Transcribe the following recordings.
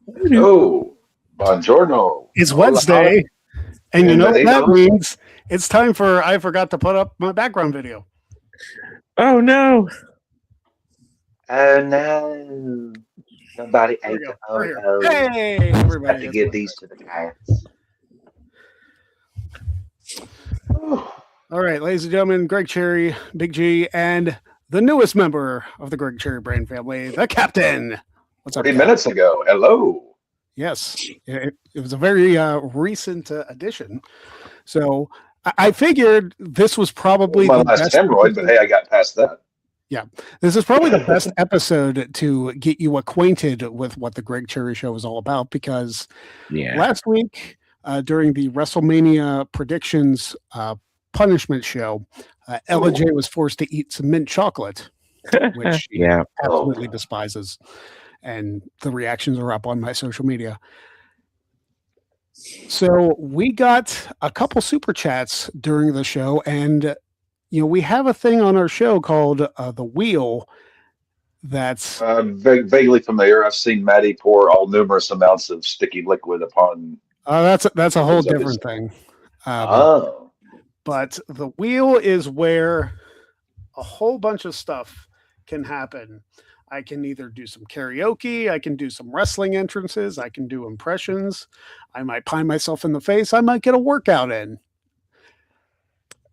Oh, buongiorno. It's Hola, hola. Wednesday, and you know what that Bienvenidos. means? It's time for I forgot to put up my background video. Oh no! Oh no. Somebody There we ate go. the We're here. Oreos. Hey, Have everybody. to It's give Wednesday. these to the cats. Whew. All right, ladies and gentlemen, Greg Cherry, Big G, and the newest member of the Greg Cherry Brain family, the Captain. What's up, 40 Cap? minutes ago. Hello. Yes, it was a very recent addition. So I figured this was probably My the last best hemorrhoid, but episode. hey, I got past that. Yeah, this is probably the best episode to get you acquainted with what the Greg Cherry Show is all about because Yeah. last week during the WrestleMania predictions punishment show, Ella J was forced to eat some mint chocolate, which she Yeah. absolutely despises. And the reactions are up on my social media. So we got a couple super chats during the show, and we have a thing on our show called the Wheel. That's Vaguely familiar. I've seen Maddie pour all numerous amounts of sticky liquid upon. that's a whole Members of his- different thing. Oh. But the Wheel is where a whole bunch of stuff can happen. I can either do some karaoke, I can do some wrestling entrances, I can do impressions, I might pie myself in the face, I might get a workout in.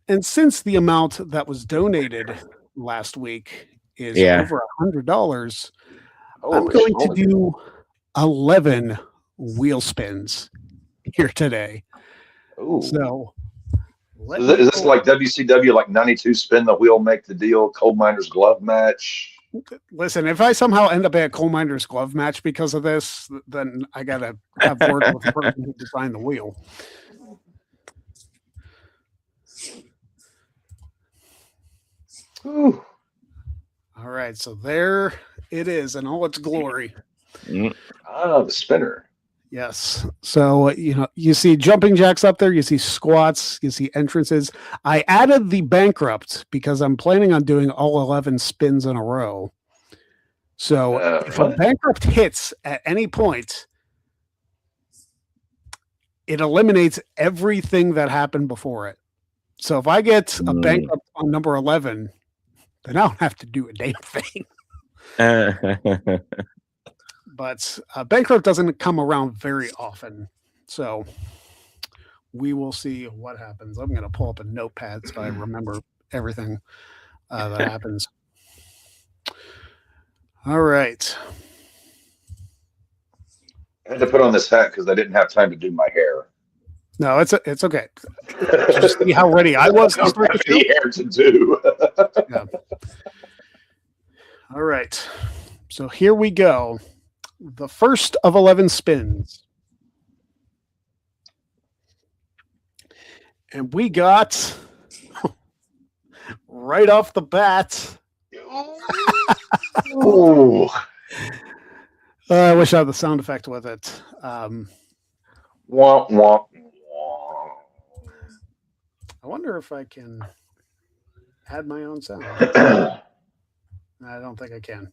And since the amount that was donated last week is Yeah. over $100, I'm Holy going to schmoly. do 11 wheel spins here today. Ooh. So let Is me this pull- like WCW, like 92 spin the wheel, make the deal, coal miner's glove match? Listen, if I somehow end up at a coal miner's glove match because of this, then I gotta have word with the person who designed the wheel. Ooh. All right, so there it is in all its glory. Mm. Ah, the spinner. Yes. So, you see jumping jacks up there, you see squats, you see entrances. I added the bankrupt because I'm planning on doing all 11 spins in a row. So, if a What? bankrupt hits at any point, it eliminates everything that happened before it. So, if I get a bankrupt on number 11, then I don't have to do a damn thing. But bankrupt doesn't come around very often. So we will see what happens. I'm going to pull up a notepad so I remember everything that happens. All right. I had to put on this hat because I didn't have time to do my hair. No, it's okay. Just see how ready I was to I start don't the have show. any hair to do. Yeah. All right. So here we go. The first of 11 spins. And we got right off the bat. Ooh. I wish I had the sound effect with it. Womp, womp, womp. I wonder if I can add my own sound. I don't think I can.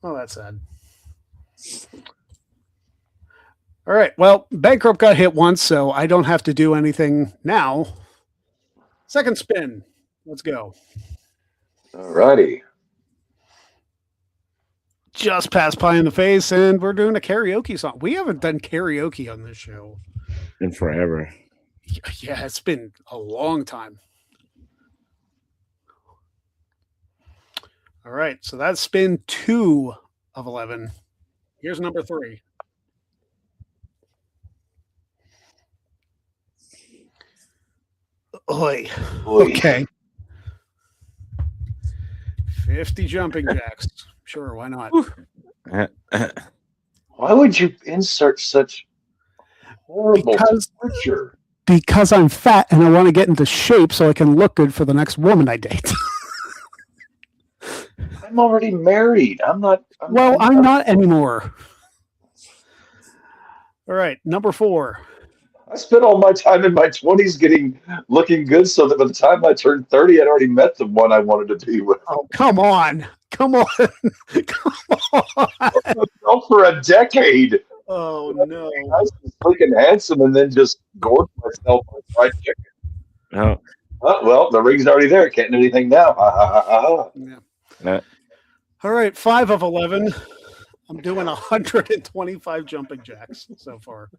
Oh, that's sad. All right. Well, bankrupt got hit once, so I don't have to do anything now. Second spin. Let's go. Alrighty. Just past pie in the face, and we're doing a karaoke song. We haven't done karaoke on this show. And forever. Yeah, it's been a long time. All right, so that's spin 2 of 11. Here's number 3. Oi. Okay. 50 jumping jacks. Sure, why not? Why would you insert such horrible torture? Because I'm fat and I want to get into shape so I can look good for the next woman I date. I'm already married. I'm not anymore. All right, number 4. I spent all my time in my 20s looking good so that by the time I turned 30, I'd already met the one I wanted to be with. Oh, come on. Come on. Come on. Go for a decade. Oh, no. Nice and sleek and handsome, and then just gorge myself on fried chicken. Oh, Well, the ring's already there. Can't do anything now. Ha, ha, ha, ha, Yeah. All right, 5 of 11. I'm doing 125 jumping jacks so far.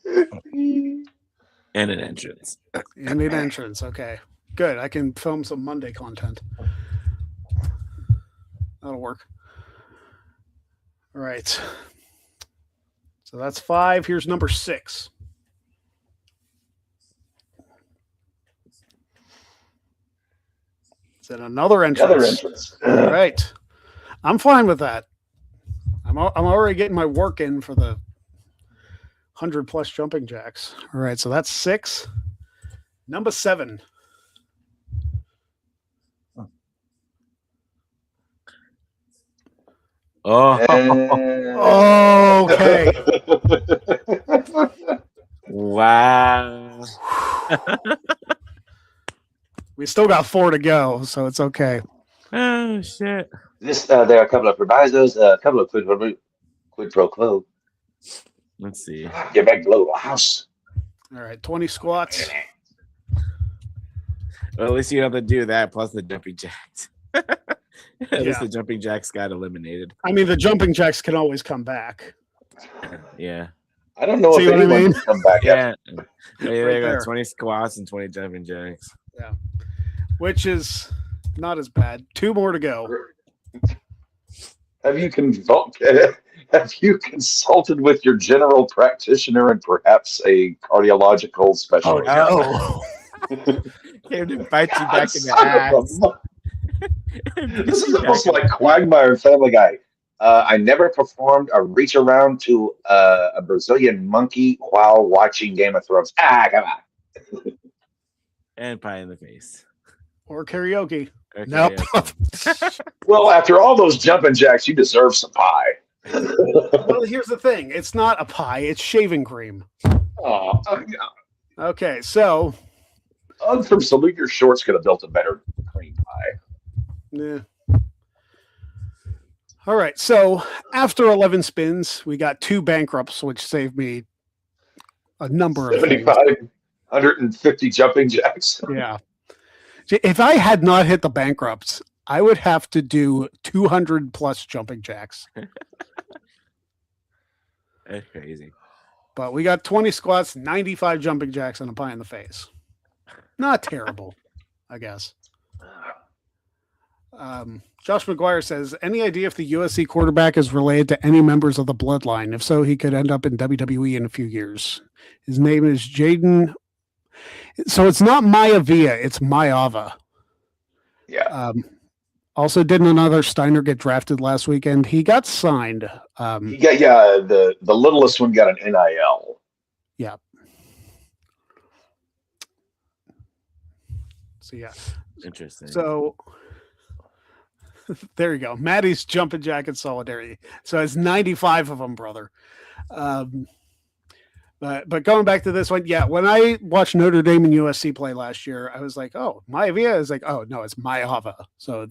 and an entrance. And an entrance. Okay, good. I can film some Monday content. That'll work. All right. So that's 5. Here's number 6. Is it another entrance? Another entrance. All right. I'm fine with that. I'm already getting my work in for the 100+ jumping jacks. All right, so that's 6. Number 7. Oh, Okay. wow. We still got 4 to go, so it's okay. Oh, shit. There are a couple of provisos, a couple of quid pro quo. Let's see. Get back below a house. All right, 20 squats. Well, at least you don't have to do that plus the jumping jacks. At Yeah. least the jumping jacks got eliminated. I mean, the jumping jacks can always come back. Yeah. I don't know See if what I anyone mean? can come back after. Yeah. Right They there. got 20 squats and 20 jumping jacks. Which is not as bad. 2 more to go. Have you consulted with your general practitioner and perhaps a cardiological specialist? no. Came to bite you back in the Son of a ass. mu- This is almost like Quagmire and Family Guy. I never performed a reach around to a Brazilian monkey while watching Game of Thrones. Come on. And pie in the face. Or karaoke. Okay, Nope. yeah. Well, after all those jumping jacks, you deserve some pie. Well, here's the thing. It's not a pie. It's shaving cream. Aw, Okay, so Ugg from Salute Your Shorts could have built a better cream pie. yeah. All right, so after 11 spins, we got 2 bankrupts, which saved me a number of things. 150 jumping jacks. Yeah. If I had not hit the bankrupts, I would have to do 200+ jumping jacks. That's crazy. But we got 20 squats, 95 jumping jacks, and a pie in the face. Not terrible, I guess. Josh McGuire says, any idea if the USC quarterback is related to any members of the bloodline? If so, he could end up in WWE in a few years. His name is Jaden. So it's not Maivia, it's Maiyava. Yeah. Also, didn't another Steiner get drafted last weekend? He got signed. He got, the littlest one got an NIL. Yeah. So, yeah. Interesting. So, there you go. Maddie's jumping jacket solidarity. So it's 95 of them, brother. But going back to this one, yeah, when I watched Notre Dame and USC play last year, I was like, oh, Maivia is like, oh, no, it's Maiyava. So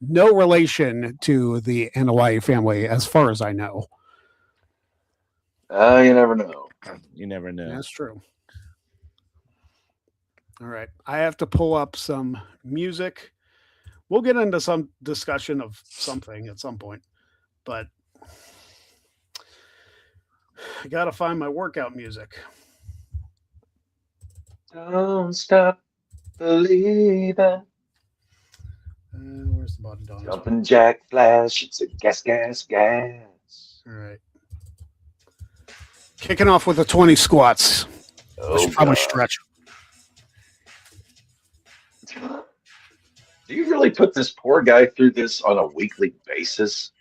no relation to the Anawai family as far as I know. You never know. You never know. That's true. All right. I have to pull up some music. We'll get into some discussion of something at some point, but I got to find my workout music. Don't stop believing. Where's the bottom dog? Jumping jack flash. It's a gas, gas, gas. All right. Kicking off with the 20 squats. I should probably stretch. Do you really put this poor guy through this on a weekly basis?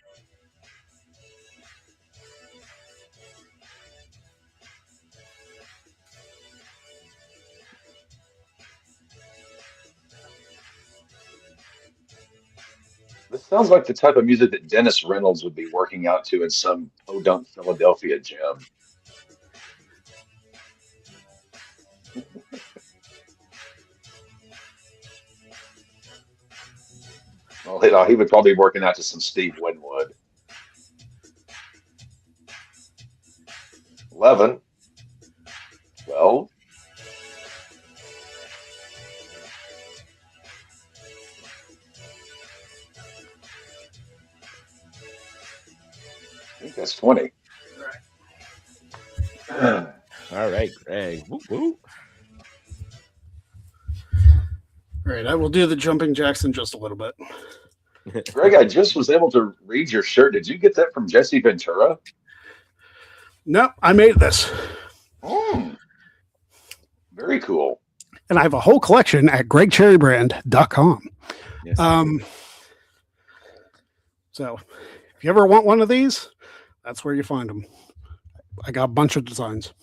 This sounds like the type of music that Dennis Reynolds would be working out to in some podunk Philadelphia gym. he would probably be working out to some Steve Winwood. 11, 12. I think that's 20. All right, Greg. Woo woo. All right, I will do the jumping jacks in just a little bit. Greg, I just was able to read your shirt. Did you get that from Jesse Ventura? No, I made this. Very cool. And I have a whole collection at gregcherrybrand.com. Yes, So if you ever want one of these, that's where you find them. I got a bunch of designs.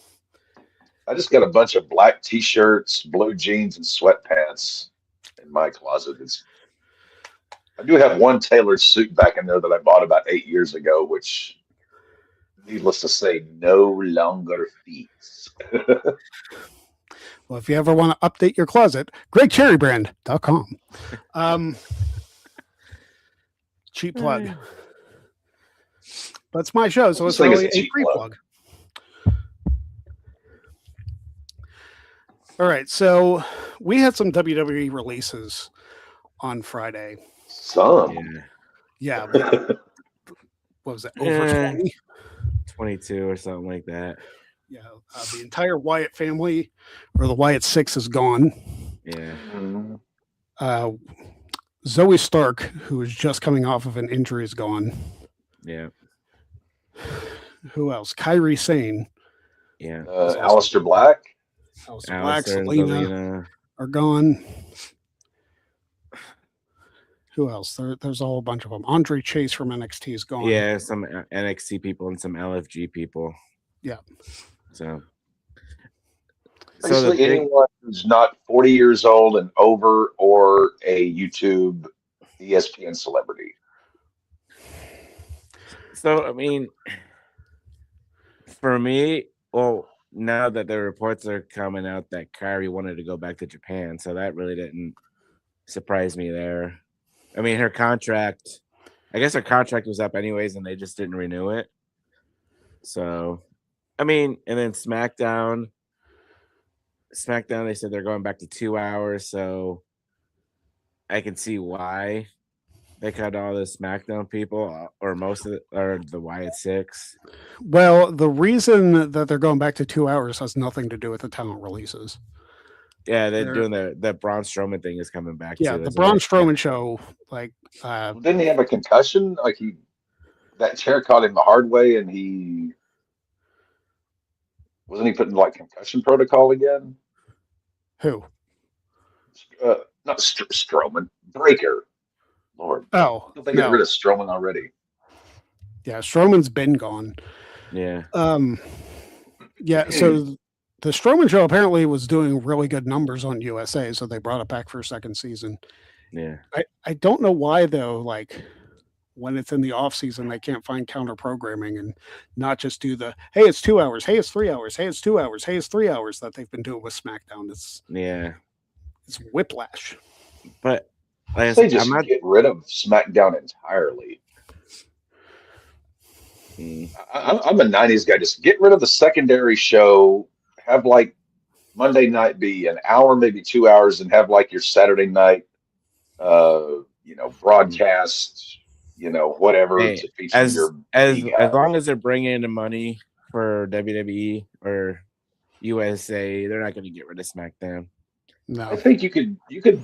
I just got a bunch of black T-shirts, blue jeans, and sweatpants in my closet. I do have one tailored suit back in there that I bought about 8 years ago, which, needless to say, no longer fits. Well, if you ever want to update your closet, gregcherrybrand.com. Cheap plug. That's my show, so it's really a free plug. All right, so we had some WWE releases on Friday. Yeah. What was it? Over 20? 22 or something like that. Yeah. The entire Wyatt family, or the Wyatt Six, is gone. Yeah. Zoe Stark, who is just coming off of an injury, is gone. Yeah. Who else? Kyrie Sane. Yeah. Aleister Black. Aleister Black, Selena are gone. Who else? There's a whole bunch of them. Andre Chase from NXT is gone. Yeah, some NXT people and some LFG people. Yeah. So basically, anyone who's not 40 years old and over, or a YouTube ESPN celebrity. So, I mean, for me, well, now that the reports are coming out that Kyrie wanted to go back to Japan, so that really didn't surprise me there. I mean, I guess her contract was up anyways, and they just didn't renew it. So, I mean, and then SmackDown, they said they're going back to 2 hours, so I can see why they cut all the SmackDown people, or most of it, or the Wyatt Six. Well, the reason that they're going back to 2 hours has nothing to do with the talent releases. Yeah, they're doing the Braun Strowman thing is coming back. Yeah, the Braun Strowman show. Like, didn't he have a concussion? Like that chair caught him the hard way, and he wasn't he put in like concussion protocol again? Who? Not Strowman. Breaker. Lord. Oh, they got rid of Strowman already. Yeah, Strowman's been gone. Yeah. Yeah. So the Strowman show apparently was doing really good numbers on USA, so they brought it back for a second season. Yeah. I don't know why though. Like, when it's in the off season, they can't find counter programming and not just do the, hey, it's 2 hours, hey, it's 3 hours, hey, it's 2 hours, hey, it's 3 hours that they've been doing with SmackDown. It's whiplash. But like they just get rid of SmackDown entirely. I'm a 90s guy. Just get rid of the secondary show. Have like Monday night be an hour, maybe 2 hours, and have like your Saturday night, broadcast, whatever. Hey, to feature as long as they're bringing in the money for WWE or USA, they're not going to get rid of SmackDown. No, I think you could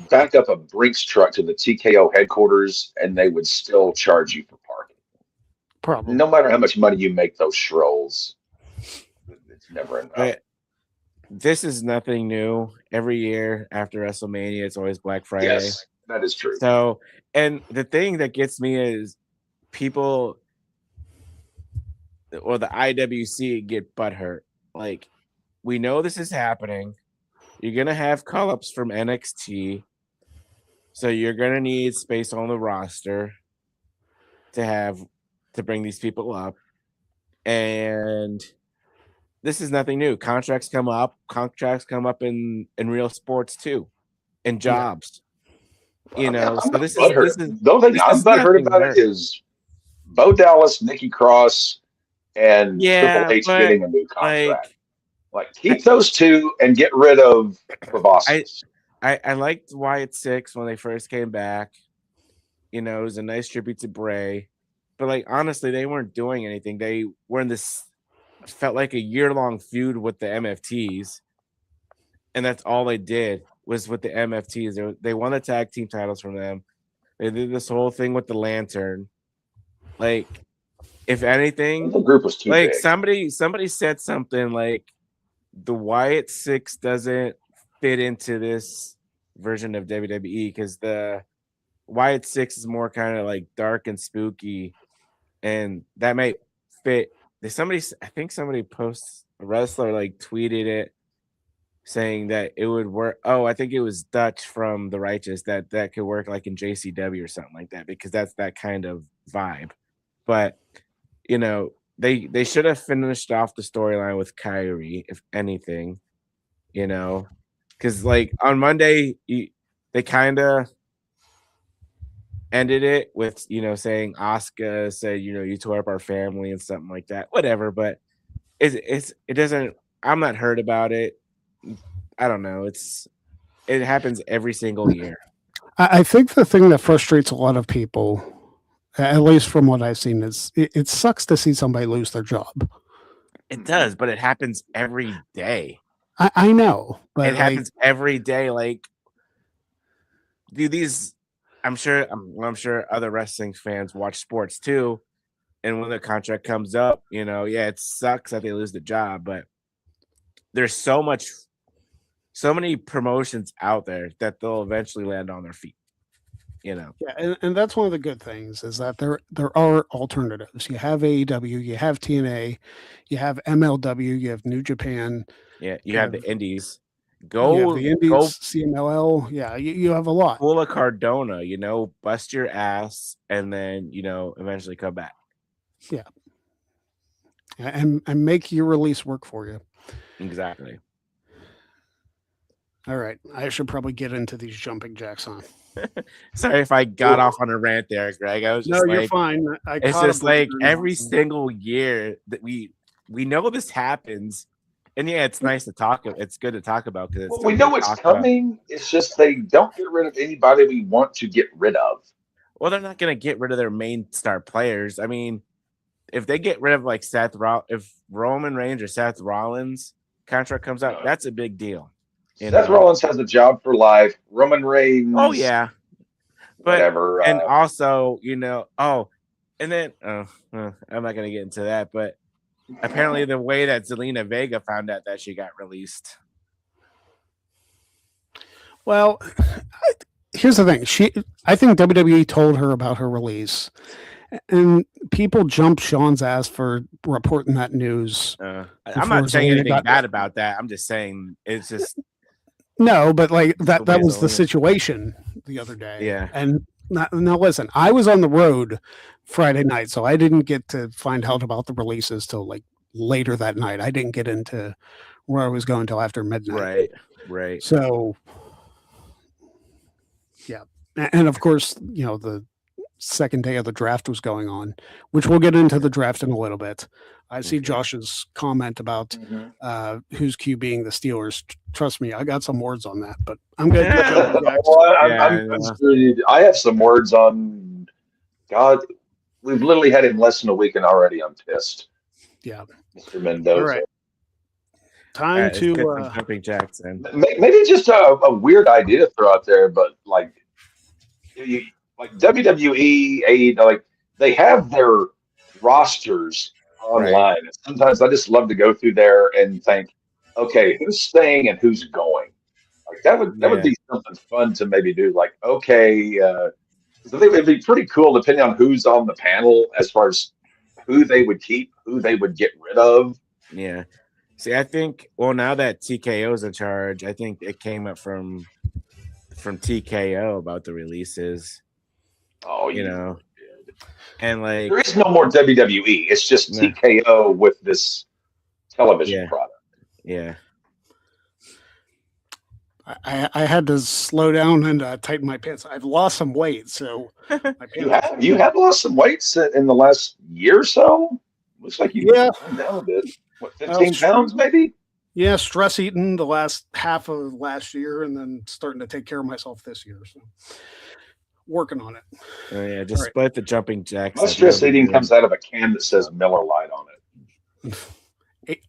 back up a Brinks truck to the TKO headquarters, and they would still charge you for parking. Probably. No matter how much money you make those strolls, it's never enough. But this is nothing new. Every year after WrestleMania, it's always Black Friday. Yes, that is true. So, and the thing that gets me is people, or the IWC, get butthurt. Like, we know this is happening. You're going to have call-ups from NXT. So you're going to need space on the roster to bring these people up. And this is nothing new. Contracts come up in real sports too, and jobs. You know, I'm so not butthurt. this is The only thing this I'm is butthurt nothing about it there. is Bo Dallas, Nikki Cross, and Triple Yeah, H but getting a new contract. like Like, keep those two and get rid of I Provosas. I liked Wyatt Six when they first came back. You know, it was a nice tribute to Bray. But like honestly, they weren't doing anything. They were in this felt like a year-long feud with the MFTs, and that's all they did was with the MFTs. They won the tag team titles from them. They did this whole thing with the lantern. Like, if anything, The group was too like big. somebody said something like the Wyatt Six doesn't fit into this version of WWE because the Wyatt Six is more kind of like dark and spooky, and that might fit. I think somebody posts a wrestler like tweeted it saying that it would work. Oh, I think it was Dutch from The Righteous that could work like in JCW or something like that because that's that kind of vibe. But you know, they should have finished off the storyline with Kyrie, if anything. You know, because like on Monday, they kind of ended it with saying Asuka said you tore up our family and something like that. Whatever, but it doesn't. I'm not hurt about it. I don't know. It happens every single year. I think the thing that frustrates a lot of people, at least from what I've seen, is it sucks to see somebody lose their job. It does, but it happens every day. I know, but it happens every day. Like, these, I'm sure other wrestling fans watch sports too, and when the contract comes up, yeah, it sucks that they lose the job, but there's so many promotions out there that they'll eventually land on their feet. Yeah, and that's one of the good things is that there are alternatives. You have AEW, you have TNA, you have MLW, you have New Japan. Yeah, you have the Indies. You have the Indies, CMLL. Yeah, you have a lot. Pull a Cardona, bust your ass, and then eventually come back. Yeah, and make your release work for you. Exactly. All right, I should probably get into these jumping jacks on. Sorry if I got off on a rant there, Greg. I was just you're fine. It's just like every single year that we know this happens, and yeah, it's nice to talk. It's good to talk about because we know it's coming. It's just they don't get rid of anybody we want to get rid of. Well, they're not going to get rid of their main star players. I mean, if they get rid of like if Roman Reigns or Seth Rollins contract comes out, that's a big deal. Seth Rollins has a job for life. Roman Reigns. Oh yeah, but whatever. And also, and then I'm not gonna get into that, but apparently the way that Zelina Vega found out that she got released. Well, here's the thing. I think WWE told her about her release, and people jumped Sean's ass for reporting that news. I'm not saying anything bad about that. I'm just saying it's just. No, but like that was the situation the other day. Yeah. And now listen, I was on the road Friday night, so I didn't get to find out about the releases till like later that night. I didn't get into where I was going till after midnight. Right. So yeah. And of course, the second day of the draft was going on, which we'll get into the draft in a little bit. I see Josh's comment about who's QBing the Steelers. Trust me, I got some words on that, but I'm good. I have some words on God. We've literally had him less than a week, and already I'm pissed. Yeah, Mr. Mendoza. All right. Time to jumping Jackson. Maybe just a weird idea to throw out there, but like WWE, AEW, like they have their rosters online. Right. And sometimes I just love to go through there and think, okay, who's staying and who's going? Like that would be something fun to maybe do. Like, okay, I think it'd be pretty cool depending on who's on the panel as far as who they would keep, who they would get rid of. Yeah. See, I think now that TKO's in charge, I think it came up from TKO about the releases. Oh, and like there is no more WWE. It's just TKO with this television product. Yeah. I had to slow down and tighten my pants. I've lost some weight, so my pants. You have lost some weight in the last year or so. Looks like you've Yeah, gone down a bit. What, well, 15 pounds maybe? yeah, stress eating the last half of last year, and then starting to take care of myself this year. So working on it. Oh, yeah, just All right. split the jumping jacks. My stress eating comes out of a can that says Miller Lite on it.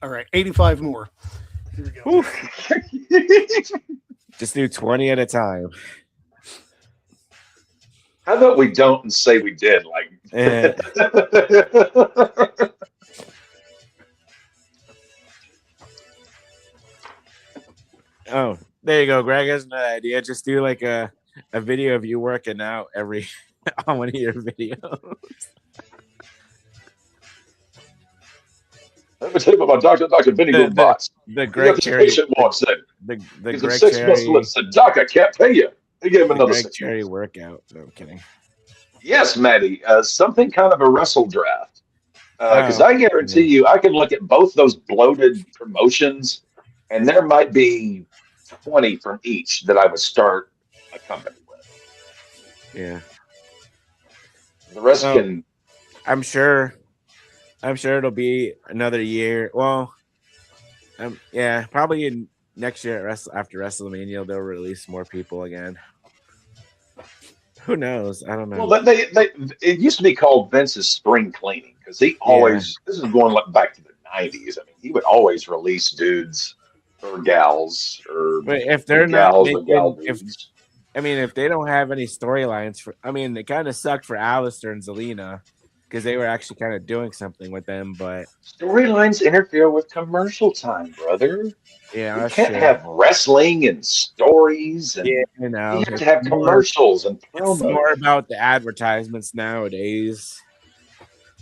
All right, 85 more. Here we go. Just do 20 at a time. How about we don't and say we did? Like, oh, there you go. Greg has an idea. Just do like a video of you working out every on one of your videos. Let me tell you about Dr. Benny Boombox. The Greg Cherry. Walks in. The He's Greg a 6 Cherry. muscle and said, Doc, I can't pay you. He gave him another Greg 6 Cherry workout. No, I'm kidding. Yes, Maddie. Something kind of a wrestle draft. Because I guarantee you, I can look at both those bloated promotions, and there might be 20 from each that I would start a company with. Yeah. The rest can. I'm sure it'll be another year. Well, yeah, probably in next year after WrestleMania they'll release more people again. Who knows? I don't know. Well, it used to be called Vince's spring cleaning because he always. This is going back to the '90s. I mean, he would always release dudes or gals or. But if they're not making, if they don't have any storylines they kind of sucked for Alistair and Zelina because they were actually kind of doing something with them, but storylines interfere with commercial time, brother. Yeah, you can't have wrestling and stories, and you have to have commercials and promos. It's more about the advertisements nowadays.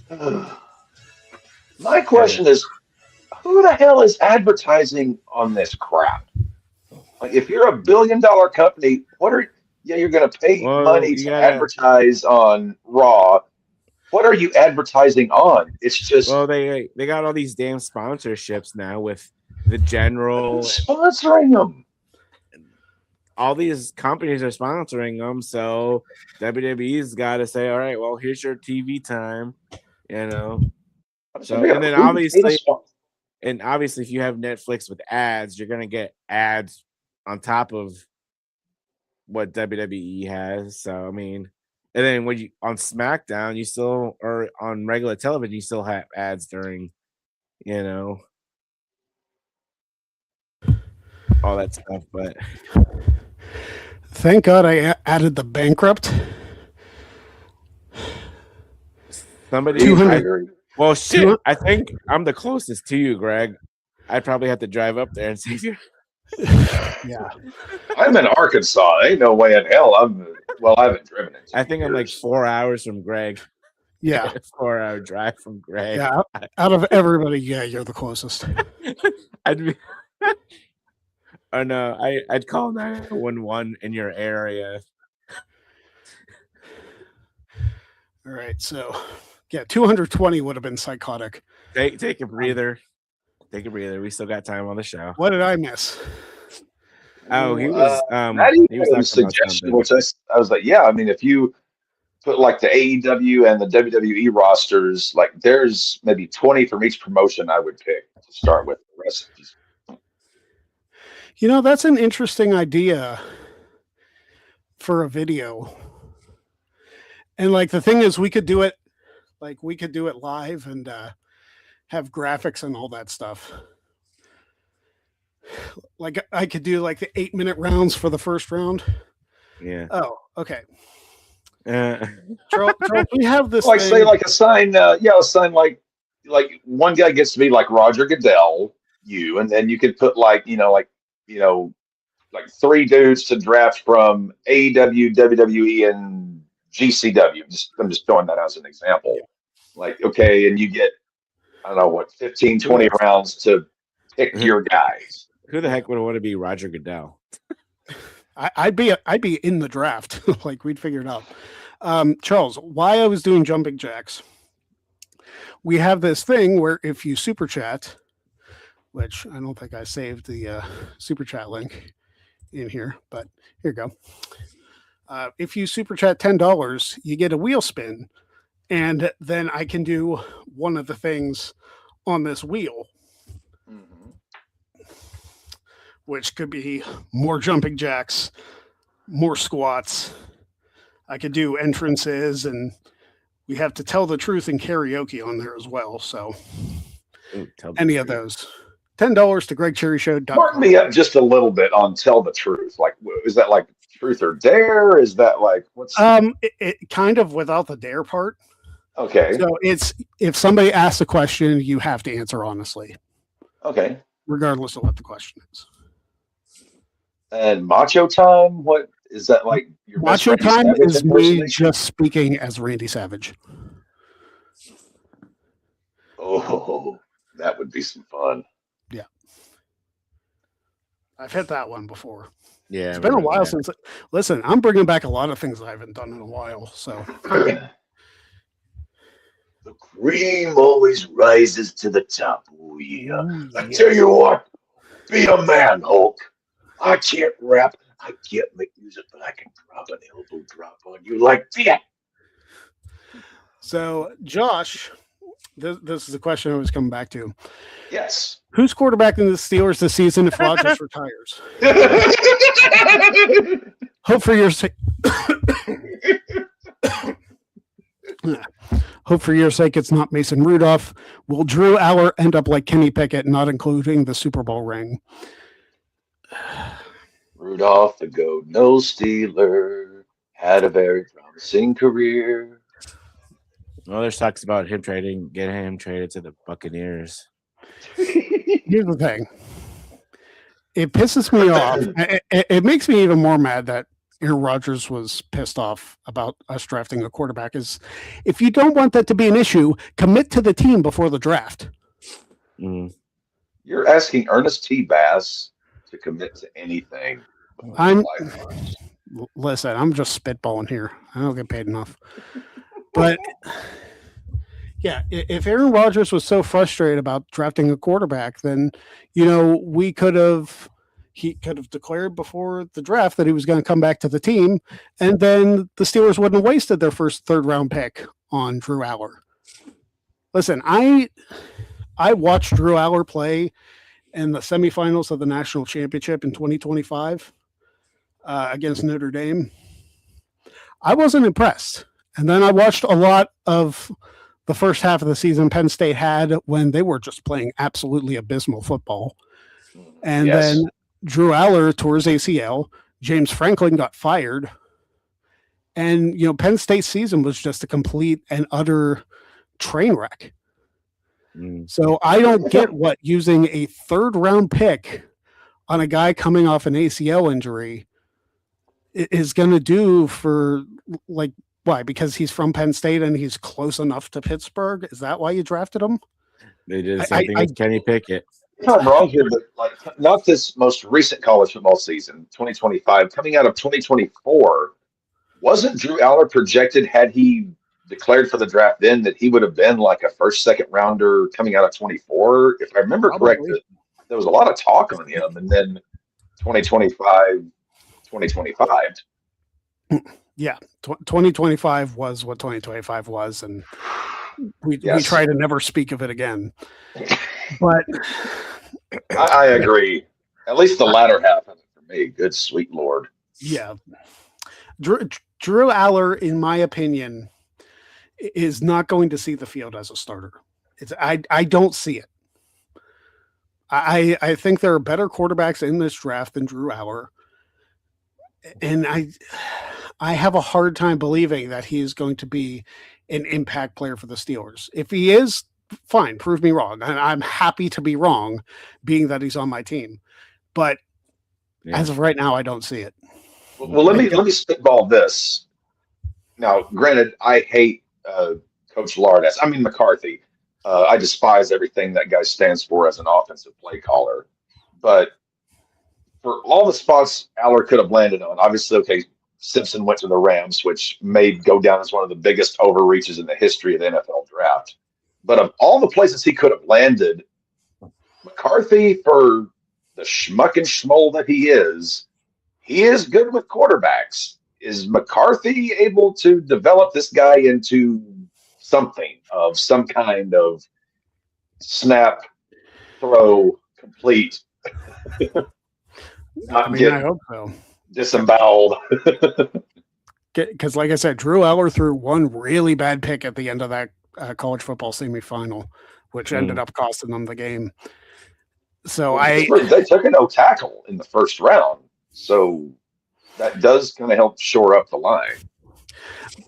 My question is, who the hell is advertising on this crap? Like, if you're $1 billion company, you're going to pay money to advertise on Raw. What are you advertising on? It's just they got all these damn sponsorships now with the general sponsoring them. All these companies are sponsoring them, so WWE's got to say, "All right, well, here's your TV time," So and then obviously, if you have Netflix with ads, you're gonna get ads on top of what WWE has. So I mean. And then when you on SmackDown, you still or on regular television, you still have ads during, all that stuff. But thank God I added the bankrupt. Somebody, 200. Well, shit. 200. I think I'm the closest to you, Greg. I'd probably have to drive up there and see you. Yeah, I'm in Arkansas. Ain't no way in hell. I haven't driven it. I think I'm like 4 hours from Greg. Yeah, 4-hour drive from Greg. Yeah, out of everybody, you're the closest. I'd be. Oh no, I'd call 911 in your area. All right, so 220 would have been psychotic. Take a breather. Take a breather. We still got time on the show. What did I miss? Oh, he was. He was a suggestion, which I was like, yeah. I mean, if you put like the AEW and the WWE rosters, like there's maybe 20 from each promotion I would pick to start with. The rest. That's an interesting idea for a video. And like the thing is, we could do it live and have graphics and all that stuff. Like I could do like the 8-minute rounds for the first round. Yeah. Oh, okay. Charles, we have this. Like say like a sign. A sign like one guy gets to be like Roger Goodell, and then you could put like 3 dudes to draft from AEW, WWE, and GCW. I'm just throwing that as an example. Yeah. Like, okay, and you get, I don't know, what, 15, 20 rounds to pick your guys. Who the heck would want to be Roger Goodell? I'd be in the draft. Like, we'd figure it out. Charles, why I was doing jumping jacks. We have this thing where if you super chat, which I don't think I saved the super chat link. in here, but here you go. If you super chat $10, you get a wheel spin, and then I can do one of the things on this wheel, which could be more jumping jacks, more squats. I could do entrances, and we have to tell the truth in karaoke on there as well. So any of those. $10 to GregCherryShow.com. Mark me up just a little bit on tell the truth. Like, is that like truth or dare? Is that like what's? It kind of without the dare part. Okay. So it's if somebody asks a question, you have to answer honestly. Okay. Regardless of what the question is. And macho time? What is that like? Your best Macho Randy time Savage is me impersonation? just speaking as Randy Savage. Oh, that would be some fun. Yeah. I've hit that one before. Yeah. It's been a while since. Listen, I'm bringing back a lot of things I haven't done in a while. So The cream always rises to the top. Oh, yeah. I tell you what, be a man, Hulk. I can't rap, I can't make music, but I can drop an elbow drop on you like that. So Josh, this is a question I was coming back to. Yes. Who's quarterbacking the Steelers this season if Rodgers retires? Hope for your sake. Hope for your sake it's not Mason Rudolph. Will Drew Aller end up like Kenny Pickett, not including the Super Bowl ring? Rudolph the Go-No Steeler had a very promising career. Well, there's talks about getting him traded to the Buccaneers. Here's the thing. It pisses me off. It makes me even more mad that Aaron Rodgers was pissed off about us drafting a quarterback. Is if you don't want that to be an issue, commit to the team before the draft. Mm. You're asking Ernest T. Bass to commit to anything. Listen, I'm just spitballing here. I don't get paid enough. But yeah, if Aaron Rodgers was so frustrated about drafting a quarterback, then he could have declared before the draft that he was going to come back to the team, and then the Steelers wouldn't have wasted their first third-round pick on Drew Aller. Listen, I watched Drew Aller play in the semifinals of the national championship in 2025 against Notre Dame. I wasn't impressed. And then I watched a lot of the first half of the season Penn State had when they were just playing absolutely abysmal football. And then Drew Aller tore his ACL. James Franklin got fired. And, Penn State's season was just a complete and utter train wreck. So I don't get what using a third-round pick on a guy coming off an ACL injury is going to do for, like, why? Because he's from Penn State and he's close enough to Pittsburgh? Is that why you drafted him? They did the same thing with Kenny Pickett. I'm wrong here, but like not this most recent college football season, 2025, coming out of 2024, wasn't Drew Aller projected, had he declared for the draft then, that he would have been like a first, second rounder coming out of 24? If I remember correctly, there was a lot of talk on him, and then 2025. Yeah, 2025 was what 2025 was, and we try to never speak of it again. But I agree. At least the latter half of it for me. Good sweet Lord. Yeah. Drew Aller, in my opinion, is not going to see the field as a starter. I don't see it. I think there are better quarterbacks in this draft than Drew Aller. And I have a hard time believing that he is going to be an impact player for the Steelers. If he is, fine, prove me wrong. And I'm happy to be wrong, being that he's on my team. But as of right now, I don't see it. Well, let me spitball this. Now, granted, I hate Coach McCarthy. I despise everything that guy stands for as an offensive play caller. But for all the spots Aller could have landed on, obviously, okay, Simpson went to the Rams, which may go down as one of the biggest overreaches in the history of the NFL draft. But of all the places he could have landed, McCarthy, for the schmuck and schmoll that he is, he is good with quarterbacks. Is McCarthy able to develop this guy into something of some kind of snap, throw, complete, I not mean, I get hope so. disemboweled? Because, like I said, Drew Eller threw one really bad pick at the end of that college football semifinal, which ended up costing them the game. So Well, Pittsburgh, they took a no tackle in the first round, so that does kind of help shore up the line.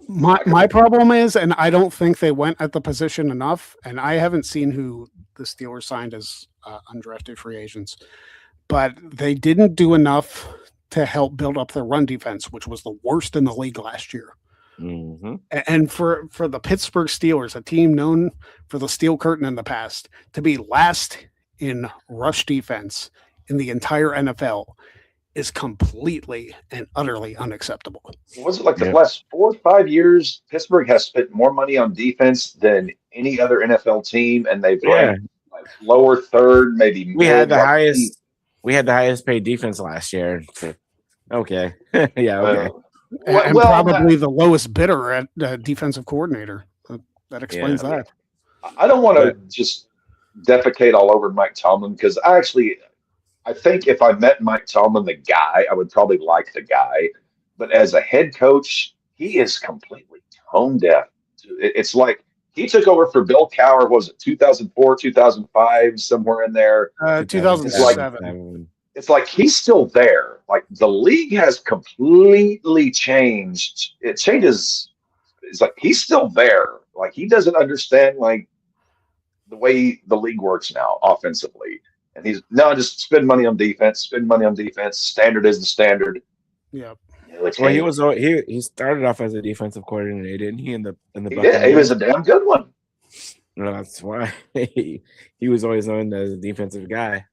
my problem is, and I don't think they went at the position enough, and I haven't seen who the Steelers signed as undrafted free agents, but they didn't do enough to help build up their run defense, which was the worst in the league last year. Mm-hmm. And for the Pittsburgh Steelers, a team known for the steel curtain in the past, to be last in rush defense in the entire NFL is completely and utterly unacceptable. Was it like the last 4 or 5 years, Pittsburgh has spent more money on defense than any other NFL team, and they've ranked like lower third, maybe mid. We had the highest. We had the highest paid defense last year. Okay, yeah, okay. And probably the lowest bidder at defensive coordinator. That explains that. I don't want to just defecate all over Mike Tomlin because I think if I met Mike Tomlin, the guy, I would probably like the guy. But as a head coach, he is completely tone deaf. It's like he took over for Bill Cowher, was it 2004, 2005, somewhere in there? 2007. It's like he's still there. Like the league has completely changed. It changes. It's like he's still there. Like he doesn't understand like the way the league works now offensively. And he's just spend money on defense. Spend money on defense. Standard is the standard. Yeah. Well, he started off as a defensive coordinator, didn't he? In the he was a damn good one. No, that's why he was always known as a defensive guy.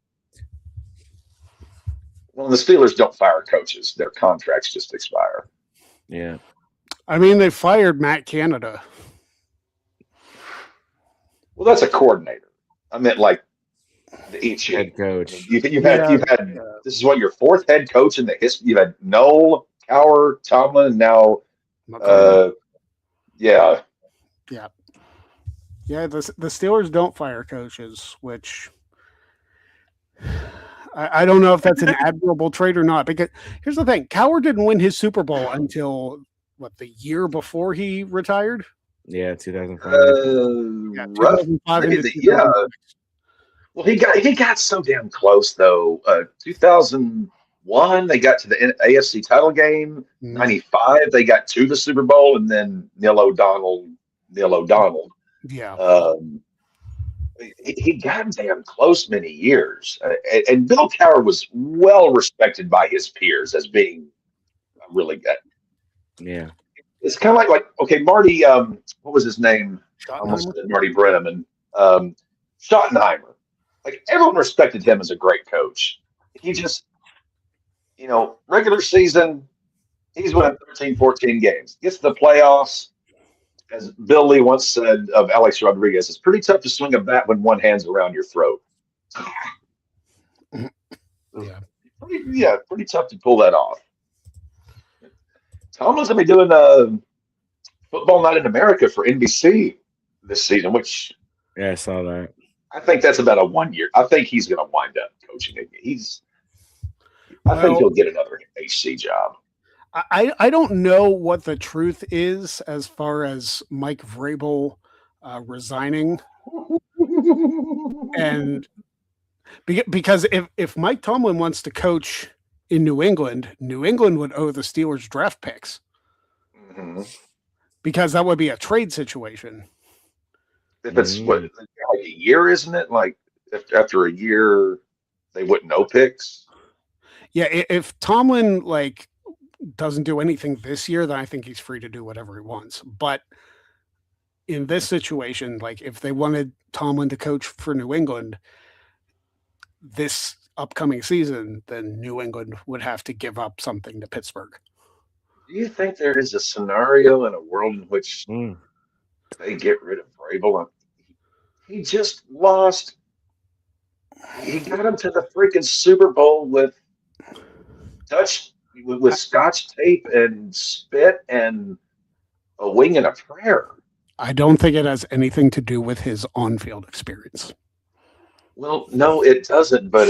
Well, the Steelers don't fire coaches; their contracts just expire. Yeah. I mean, they fired Matt Canada. Well, that's a coordinator. I meant like each head coach. You've had this is what your fourth head coach in the history. You've had Noel, Cowher, Tomlin, and now yeah. The Steelers don't fire coaches, which I don't know if that's an admirable trait or not. Because here's the thing: Cowher didn't win his Super Bowl until the year before he retired. Yeah, 2005. 2005. Well, he got so damn close though. 2001, they got to the AFC title game. 95, they got to the Super Bowl, and then Neil O'Donnell. Yeah. He got damn close many years, and Bill Cowher was well respected by his peers as being really good. Yeah. It's kind of like okay, Marty. What was his name? Almost said Marty Brennaman. Schottenheimer. Like everyone respected him as a great coach. He just, regular season, he's winning 13, 14 games. Gets to the playoffs. As Bill Lee once said of Alex Rodriguez, it's pretty tough to swing a bat when one hand's around your throat. Yeah. Pretty tough to pull that off. Tomlin's going to be doing Football Night in America for NBC this season, which I saw that. I think that's about a 1 year. I think he's going to wind up coaching again. I think he'll get another HC job. I don't know what the truth is as far as Mike Vrabel resigning, and because if Mike Tomlin wants to coach in New England would owe the Steelers draft picks because that would be a trade situation. If it's like a year, isn't it? Like after a year, they wouldn't know picks. Yeah, if Tomlin doesn't do anything this year, then I think he's free to do whatever he wants. But in this situation, if they wanted Tomlin to coach for New England this upcoming season, then New England would have to give up something to Pittsburgh. Do you think there is a scenario in a world in which they get rid of Vrabel? He just lost. He got him to the freaking Super Bowl with Dutch, with scotch tape and spit and a wing and a prayer. I don't think it has anything to do with his on-field experience. Well, no, it doesn't. But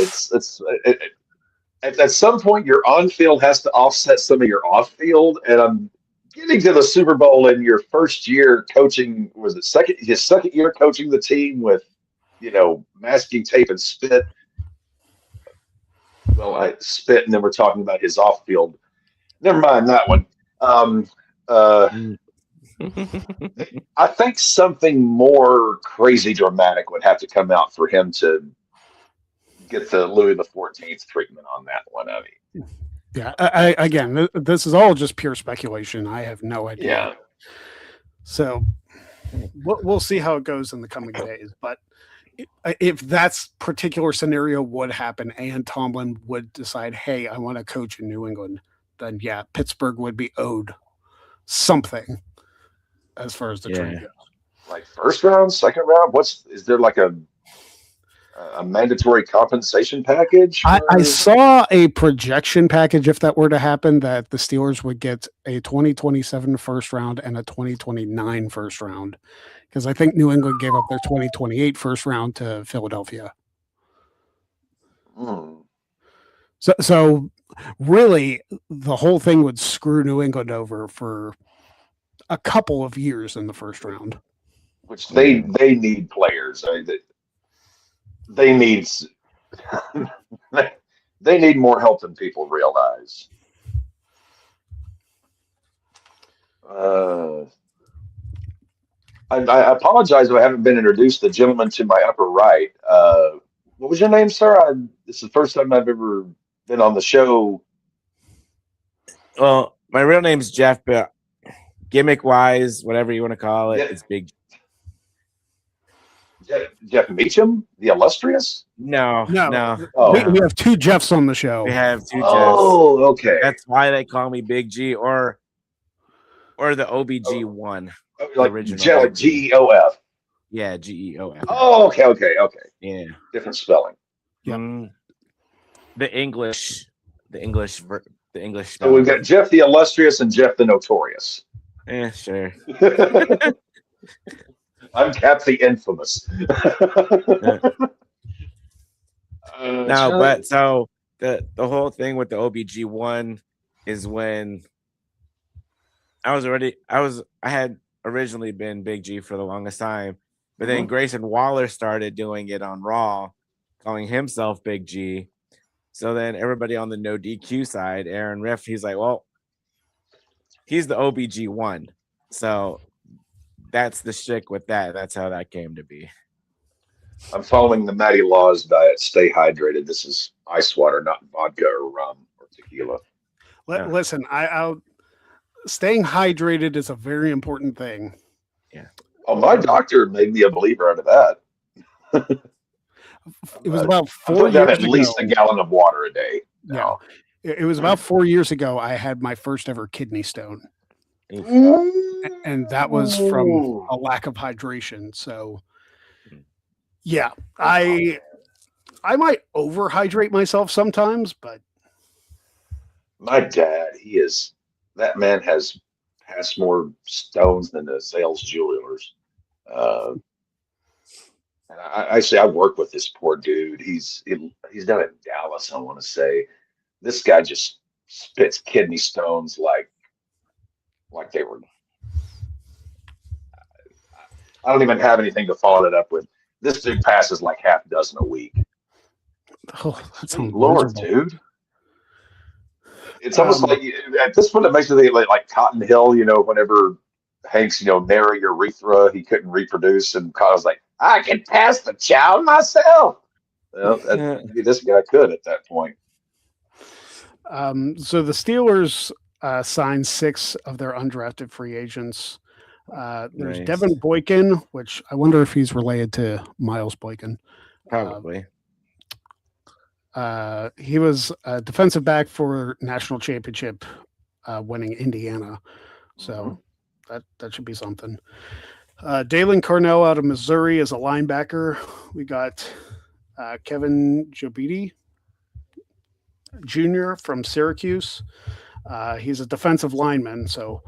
at some point, your on-field has to offset some of your off-field. And I'm getting to the Super Bowl in your first year coaching. Was it his second year coaching the team with, masking tape and spit? Well, I spit, and then we're talking about his off-field. Never mind that one. I think something more crazy dramatic would have to come out for him to get the Louis the 14th treatment on that one. I mean, Yeah, again, this is all just pure speculation. I have no idea. yeah. So we'll see how it goes in the coming days. But if that particular scenario would happen and Tomlin would decide, hey, I want to coach in New England, then yeah, Pittsburgh would be owed something as far as the trade goes. Like first round, second round? Is there like a mandatory compensation package? I saw a projection package, if that were to happen, that the Steelers would get a 2027 first round and a 2029 first round. Because I think New England gave up their 2028 first round to Philadelphia. So really, the whole thing would screw New England over for a couple of years in the first round. Which they need players. I mean, they need they need more help than people realize. I apologize if I haven't been introduced. The gentleman to my upper right. What was your name, sir? This is the first time I've ever been on the show. Well, my real name's Jeff, but gimmick-wise, whatever you want to call it, it's Big. Jeff Meacham, the illustrious? No. Oh. We have two Jeffs on the show. We have two Jeffs. Oh, okay. That's why they call me Big G or the OBG1. Like original GEOF. Yeah, GEOF. Oh, okay. Yeah. Different spelling. Yep. The English. So we've got Jeff the illustrious and Jeff the notorious. Yeah, sure. I'm Cap the infamous. No, but so the whole thing with the OBG1 is when I had originally been Big G for the longest time, but then Grayson Waller started doing it on Raw, calling himself Big G. So then everybody on the no DQ side, Aaron Riff, he's like, well, he's the OBG1. So that's the shtick with that. That's how that came to be. I'm following the Matty Laws diet. Stay hydrated. This is ice water, not vodka or rum or tequila. Listen, I'll staying hydrated is a very important thing. Yeah. Oh, my doctor made me a believer out of that. It was about 4 years ago. At least a gallon of water a day. No. Yeah. It was about 4 years ago. I had my first ever kidney stone. And that was from a lack of hydration. So yeah, I might overhydrate myself sometimes, but my dad, that man has passed more stones than the sales jewelers. And I work with this poor dude. He's down in Dallas, I want to say. This guy just spits kidney stones like they were. I don't even have anything to follow it up with. This dude passes like half a dozen a week. Oh, that's Lord, dude. It's almost like at this point it makes me think like Cotton Hill, whenever Hank's, narrow urethra, he couldn't reproduce, and Connor's like, I can pass the child myself. Well, maybe this guy could at that point. So the Steelers signed 6 of their undrafted free agents. There's Devin Boykin, which I wonder if he's related to Miles Boykin. Probably. He was a defensive back for national championship winning Indiana. So that should be something. Dalen Carnell out of Missouri is a linebacker. We got Kevin Jobiti. Jr. from Syracuse. He's a defensive lineman, so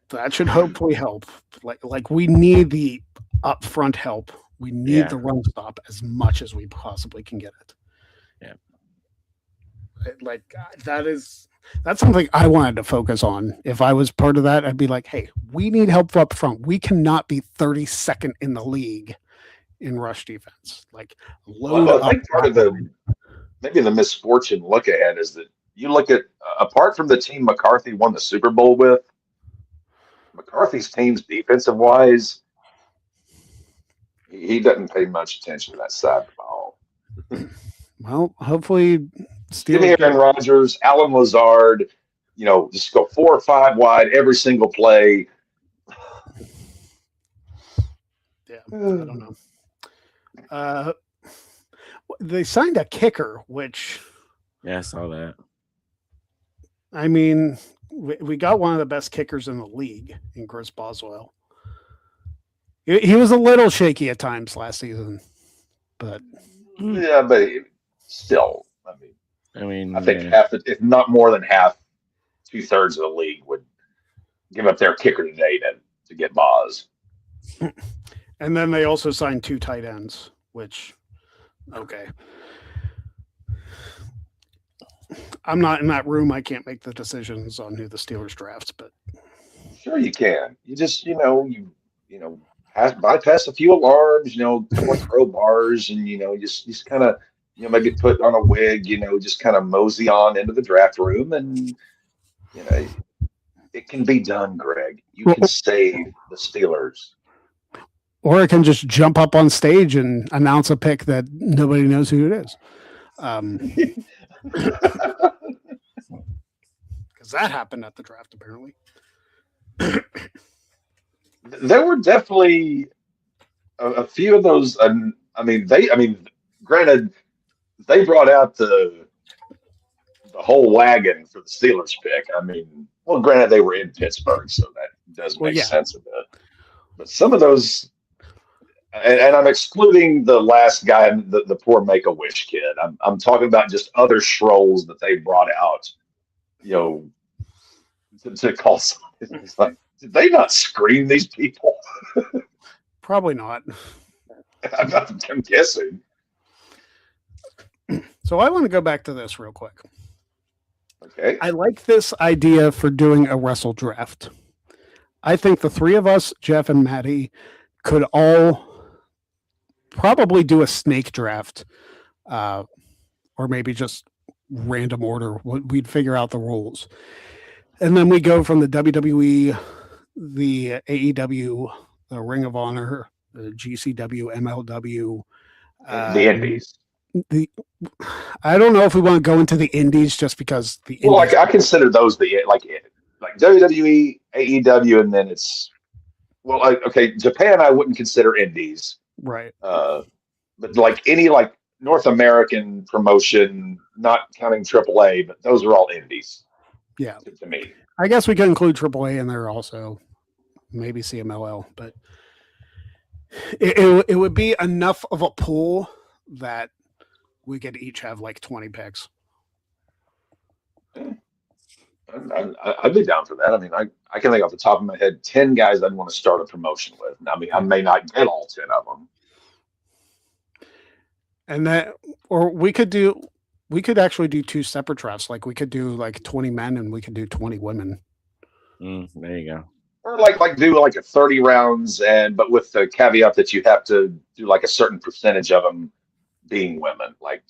that should hopefully help. Like we need the upfront help. We need the run stop as much as we possibly can get it. Yeah. Like that's something I wanted to focus on. If I was part of that, I'd be like, hey, we need help up front. We cannot be 32nd in the league in rush defense. Like load Well, I up. think part of maybe the misfortune look ahead is that you look at apart from the team McCarthy won the Super Bowl with, McCarthy's team's defensive wise, he doesn't pay much attention to that side of the ball. Well, hopefully, Give me Aaron Rodgers, Alan Lazard, just go 4 or 5 wide every single play. Yeah, I don't know. They signed a kicker, which I saw that. I mean, we got one of the best kickers in the league in Chris Boswell. He was a little shaky at times last season, but yeah, but still, I think half, if not more than half, 2/3 of the league would give up their kicker today to get Boz. And then they also signed 2 tight ends, which, okay. I'm not in that room. I can't make the decisions on who the Steelers drafts, but sure you can. You just, bypass a few alarms, couple of crowbars, and just kind of, maybe put on a wig, just kind of mosey on into the draft room, and it can be done, Greg. You can save the Steelers. Or I can just jump up on stage and announce a pick that nobody knows who it is. Because that happened at the draft, apparently. There were definitely a few of those. Granted, they brought out the whole wagon for the Steelers pick. Granted, they were in Pittsburgh, so that does make sense a bit. But some of those, and I'm excluding the last guy, the poor Make-A-Wish kid. I'm talking about just other Scrolls that they brought out, to call something. It's like, did they not screen these people? Probably not. I'm guessing. So I want to go back to this real quick. Okay. I like this idea for doing a wrestle draft. I think the 3 of us, Jeff and Maddie, could all probably do a snake draft, or maybe just random order. We'd figure out the rules. And then we go from the WWE, the AEW, the Ring of Honor, the GCW, MLW. The Indies. I don't know if we want to go into the Indies just because the Indies. Well, I consider those like WWE, AEW, and then it's Japan I wouldn't consider Indies, right? But like any North American promotion, not counting AAA, but those are all Indies. Yeah, to me, I guess we could include AAA in there also, maybe CMLL, but it would be enough of a pool that we could each have like 20 picks. I'd be down for that. I can think off the top of my head 10 guys I'd want to start a promotion with. I may not get all 10 of them. And we could actually do 2 separate drafts. Like we could do like 20 men and we could do 20 women. There you go. Or do a 30 rounds but with the caveat that you have to do like a certain percentage of them being women. Like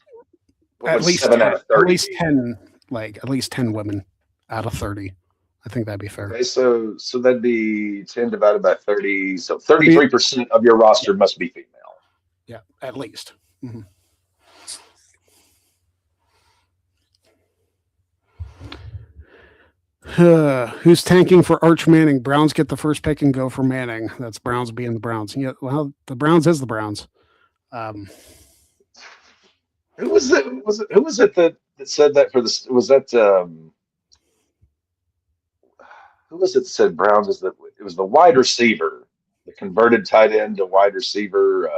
at least 7 out of 30. At least 10, at least 10 women out of 30. I think that'd be fair. Okay, so that'd be 10 divided by 30. So 33% of your roster must be female. Yeah, at least. Mm-hmm. Who's tanking for Arch Manning? Browns get the first pick and go for Manning. That's Browns being the Browns. Yeah, well, the Browns is the Browns. Who was it? Who was it that said that for this? Was that who was it that said Browns is the? It was the wide receiver, the converted tight end to wide receiver,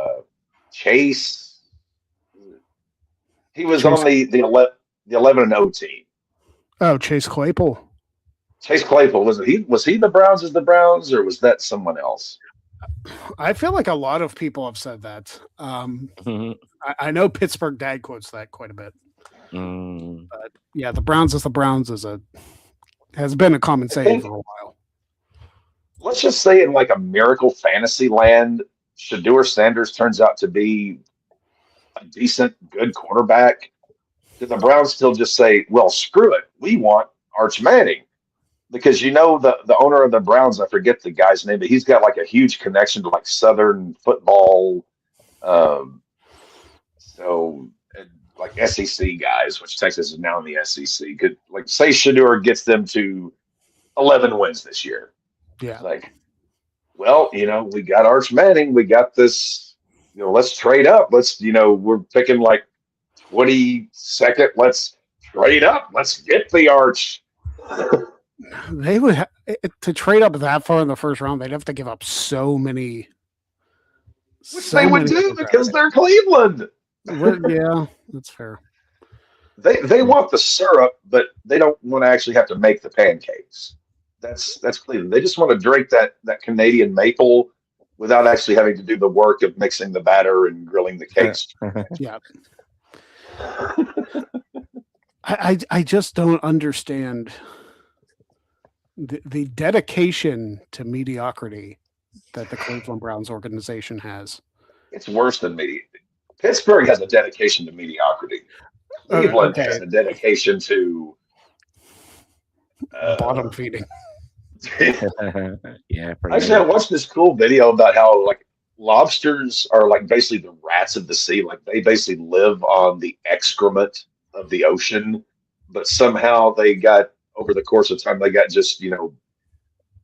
Chase. He was on the the 11-0 team. Oh, Chase Claypool. Chase Claypool, was he the Browns as the Browns, or was that someone else? I feel like a lot of people have said that. Mhm. I know Pittsburgh Dad quotes that quite a bit. Mm. But yeah, the Browns as the Browns has been a common saying for a while. Let's just say in like a miracle fantasy land, Shador Sanders turns out to be a decent, good quarterback. Do the Browns still just say, well, screw it, we want Arch Manning? Because the owner of the Browns, I forget the guy's name, but he's got like a huge connection to like Southern football, so like SEC guys, which Texas is now in the SEC. Could like say Shador gets them to 11 wins this year. Yeah. It's like, well, we got Arch Manning, we got this. Let's trade up. We're picking like 22nd. Let's trade up. Let's get the Arch. They would to trade up that far in the first round. They'd have to give up so many. Which they would do because they're Cleveland. Yeah, that's fair. They want the syrup, but they don't want to actually have to make the pancakes. That's Cleveland. They just want to drink that Canadian maple without actually having to do the work of mixing the batter and grilling the cakes. Yeah. I just don't understand the dedication to mediocrity that the Cleveland Browns organization has. It's worse than mediocrity. Pittsburgh has a dedication to mediocrity. Cleveland has a dedication to bottom feeding. Yeah. Actually, I watched this cool video about how like lobsters are like basically the rats of the sea. Like they basically live on the excrement of the ocean, but somehow they got over the course of time they got just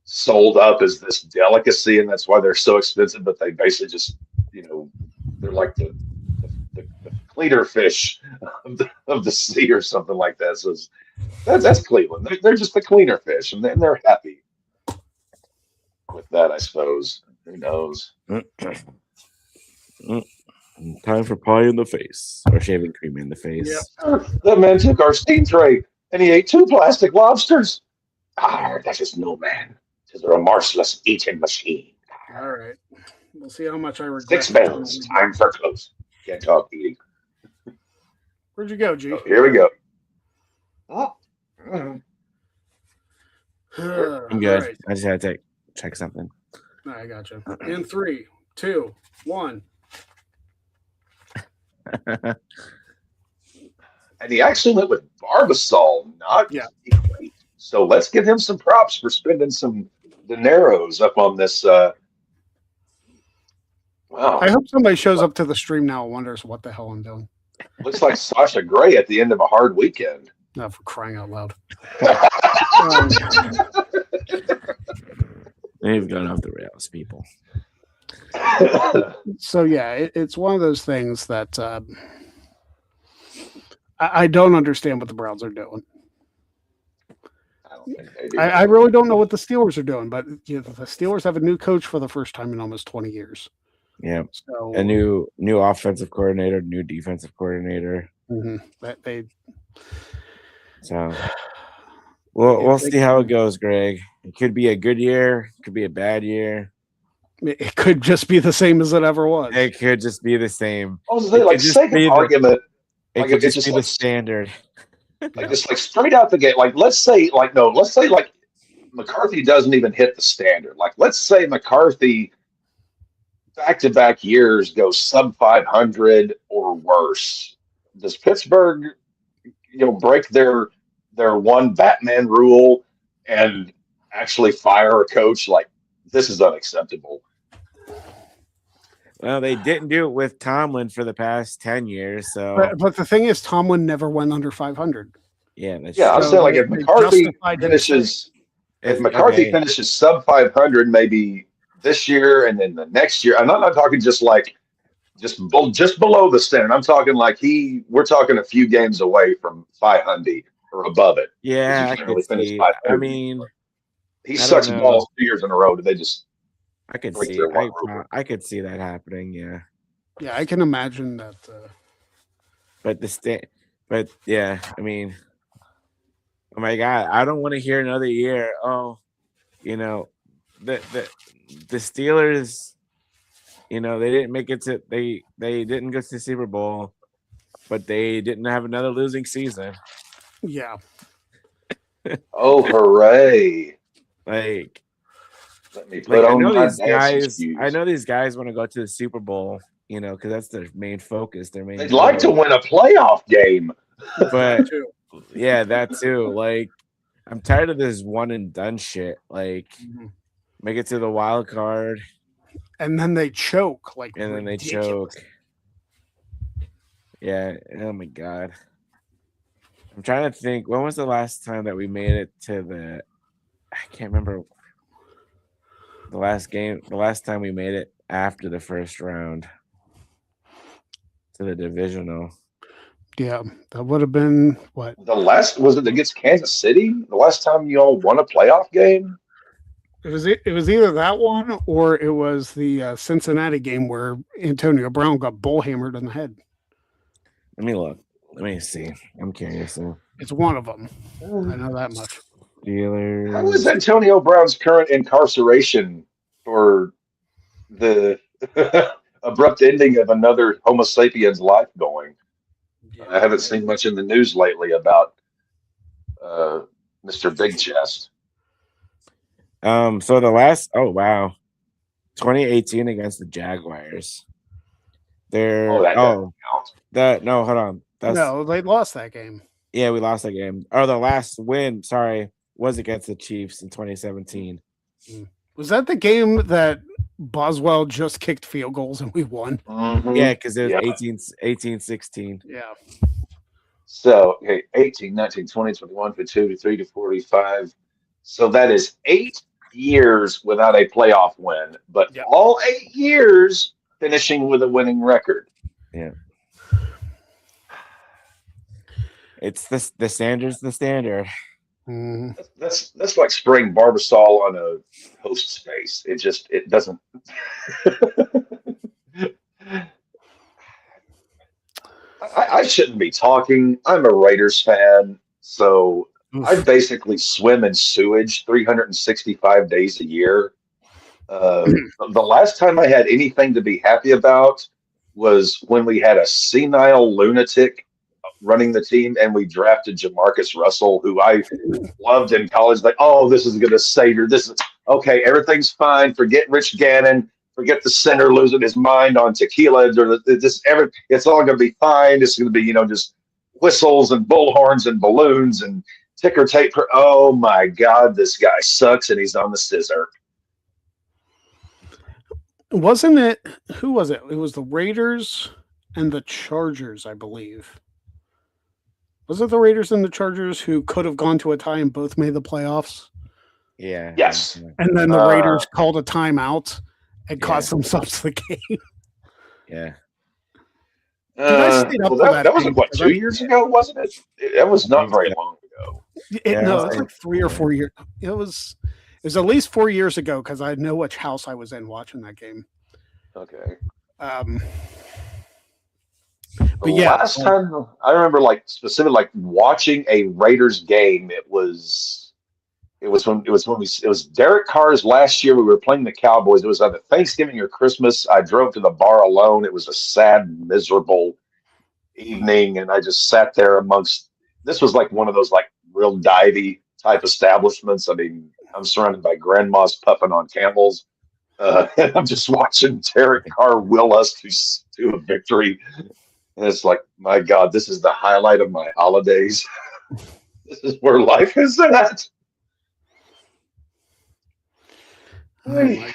sold up as this delicacy, and that's why they're so expensive. But they basically just they're like the cleaner fish of the sea or something like that. So that's Cleveland. They're just the cleaner fish, and they're happy with that, I suppose. Who knows? Time for pie in the face or shaving cream in the face. Yeah. That man took our steam tray and he ate 2 plastic lobsters. That is no man. Tis a remorseless eating machine. All right. We'll see how much I regret. 6 bells. Time for close. Can't talk eating. Where'd you go, G? Oh, here we go. I'm good. Right. I just had to check something. I gotcha. In 3, 2, 1. And he actually went with Barbasol, not Equate. So let's give him some props for spending some dineros up on this. Wow. I hope somebody shows up to the stream now and wonders what the hell I'm doing. Looks like Sasha Grey at the end of a hard weekend. No, for crying out loud. They've gone off the rails, people. So yeah, it's one of those things that I don't understand what the Browns are doing. I really don't know what the Steelers are doing, but the Steelers have a new coach for the first time in almost 20 years. Yeah, so a new offensive coordinator, new defensive coordinator. Mm-hmm. So we'll see how it goes, Greg. It could be a good year, it could be a bad year. It could just be the same as it ever was. It could just be the same. I was like, sake of argument, it could just be the standard. Like just like straight out the gate. Like let's say McCarthy doesn't even hit the standard. Like let's say McCarthy back-to-back years goes sub 500 or worse. Does Pittsburgh, break their one Batman rule and actually fire a coach? Like this is unacceptable. Well, they didn't do it with Tomlin for the past 10 years. So, but the thing is, Tomlin never went under 500. Yeah, that's I'm saying like if McCarthy finishes sub 500, maybe this year and then the next year. I'm not talking just below the standard. I'm talking like we're talking a few games away from 500 or above it. Yeah, I mean, he sucks balls 2 years in a row. Did they just? I could see. I could see that happening. Yeah. Yeah, I can imagine that. But But yeah, I mean, oh my God, I don't want to hear another year. Oh, you know, the Steelers, they didn't make it to they didn't go to the Super Bowl, but they didn't have another losing season. Yeah. Oh, hooray! Like, Let me put I on know my these dancing guys. I shoes. know these guys want to go to the Super Bowl, because that's their main focus, their main They'd like to goal. win a playoff game. That But too. yeah, that too. Like, I'm tired of this one and done shit. Like, Mhm. make it to the wild card And then they choke like and then they ridiculous. choke. Yeah. Oh my God. I'm trying to think. When was the last time that we made it to the? I can't remember the last game. The last time we made it after the first round to the divisional. Yeah, that would have been what? The last was it against Kansas City? The last time you all won a playoff game? It was either that one or it was the Cincinnati game where Antonio Brown got bullhammered in the head. Let me look. Let me see. I'm curious. It's one of them. I know that much. Steelers. How is Antonio Brown's current incarceration for the abrupt ending of another Homo sapiens life going? I haven't seen much in the news lately about Mr. Big Chest. So the last. Oh wow, 2018 against the Jaguars. Oh, that doesn't count. No, hold on. No, they lost that game. Yeah, we lost that game. Or the last win, sorry, was against the Chiefs in 2017. Was that the game that Boswell just kicked field goals and we won? Mm-hmm. Yeah, because it was 18-16. Yeah. So, okay, 18, 19, 20, 21, 22, 23 to 45. So that is 8 years without a playoff win, but all 8 years finishing with a winning record. Yeah. It's the standard's the standard. Mm-hmm. That's like spraying Barbasol on a host's face. It doesn't. I shouldn't be talking. I'm a Raiders fan, so I basically swim in sewage 365 days a year. The last time I had anything to be happy about was when we had a senile lunatic running the team and we drafted Jamarcus Russell, who I loved in college. Like, oh, this is going to save her. This is okay. Everything's fine. Forget Rich Gannon. Forget the center losing his mind on tequila. It's all going to be fine. It's going to be, just whistles and bullhorns and balloons and ticker tape. Oh my God, this guy sucks and he's on the scissor. Wasn't it? Who was it? It was the Raiders and the Chargers, I believe. Was it the Raiders and the Chargers who could have gone to a tie and both made the playoffs? Yeah. Yes. And then the Raiders called a timeout and cost themselves the game. Yeah. That was what, 2 years ago, wasn't it? That was not very long ago. No, it was like 3 or 4 years. It was at least 4 years ago because I know which house I was in watching that game. Okay. But yeah, last time I remember, specifically, watching a Raiders game, it was Derek Carr's last year. We were playing the Cowboys. It was either Thanksgiving or Christmas. I drove to the bar alone. It was a sad, miserable evening, and I just sat there amongst. This was like one of those real divey type establishments. I mean, I'm surrounded by grandmas puffing on camels. And I'm just watching Derek Carr will us to a victory. And it's like, my God, this is the highlight of my holidays. This is where life is at. Oh my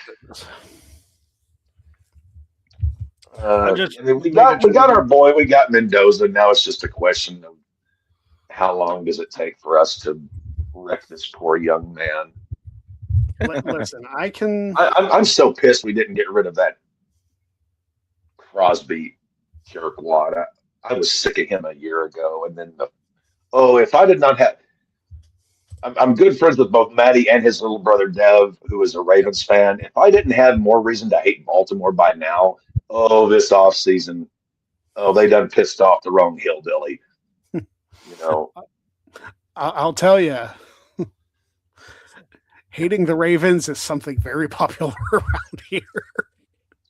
goodness. We got our boy. We got Mendoza. Now it's just a question of how long does it take for us to wreck this poor young man. Listen, I'm so pissed we didn't get rid of that Crosby jerkwad. I was sick of him a year ago, and then if I did not have, I'm good friends with both Matty and his little brother Dev, who is a Ravens fan. If I didn't have more reason to hate Baltimore by now, this offseason, they done pissed off the wrong hillbilly. You know, I'll tell you, hating the Ravens is something very popular around here.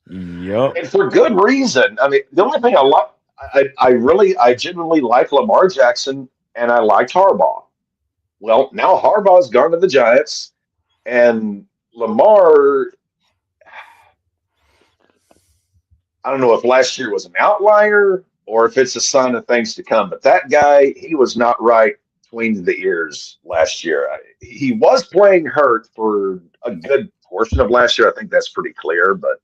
Yup. and for good reason. I mean, the only thing I genuinely like Lamar Jackson, and I liked Harbaugh. Well, now Harbaugh's gone to the Giants, and Lamar. I don't know if last year was an outlier or if it's a sign of things to come, but that guy, he was not right between the ears last year. He was playing hurt for a good portion of last year. I think that's pretty clear, but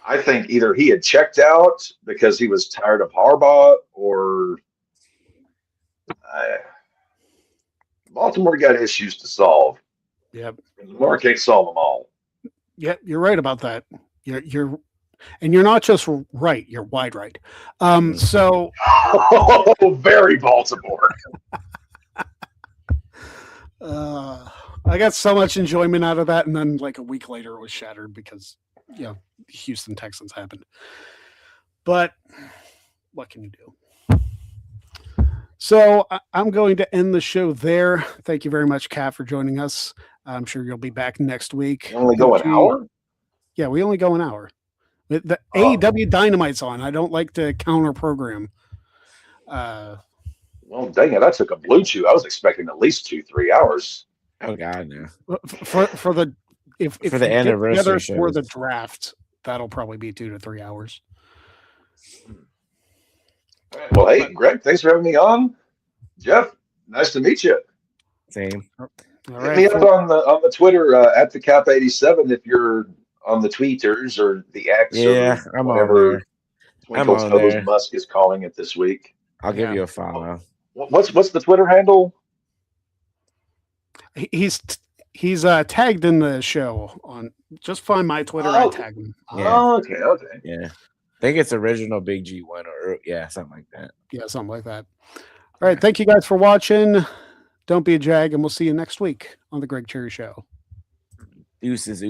I think either he had checked out because he was tired of Harbaugh, or uh, Baltimore got issues to solve. Yep. Lamar can't solve them all. Yeah, you're right about that. You're and you're not just right, you're wide right. So Oh, very Baltimore. I got so much enjoyment out of that, and then like a week later it was shattered because Houston Texans happened. But what can you do? So I'm going to end the show there. Thank you very much, Kat, for joining us. I'm sure you'll be back next week. You only go an hour? Yeah, we only go an hour. The AEW Dynamite's on. I don't like to counter program. Well, dang it! I took a blue chew. I was expecting at least 2-3 hours. Oh God, no. For the if For the anniversary shows. for the draft, that'll probably be 2 to 3 hours. Well, hey, Greg, thanks for having me on. Jeff, nice to meet you. Same. All Hit right. me up on the Twitter at the Cap87 if you're on the tweeters or the X Yeah, or I'm on whatever there. Twinkle on Toes there. Musk is calling it this week. I'll give Yeah. you a follow. What's the Twitter handle? He's tagged in the show on. Just find my Twitter. I Oh. tag him. Yeah. Oh, okay. Yeah. I think it's original Big G1 or yeah, something like that. Yeah, something like that. All right. Thank you guys for watching. Don't be a jag, and we'll see you next week on the Greg Cherry Show. Deuces.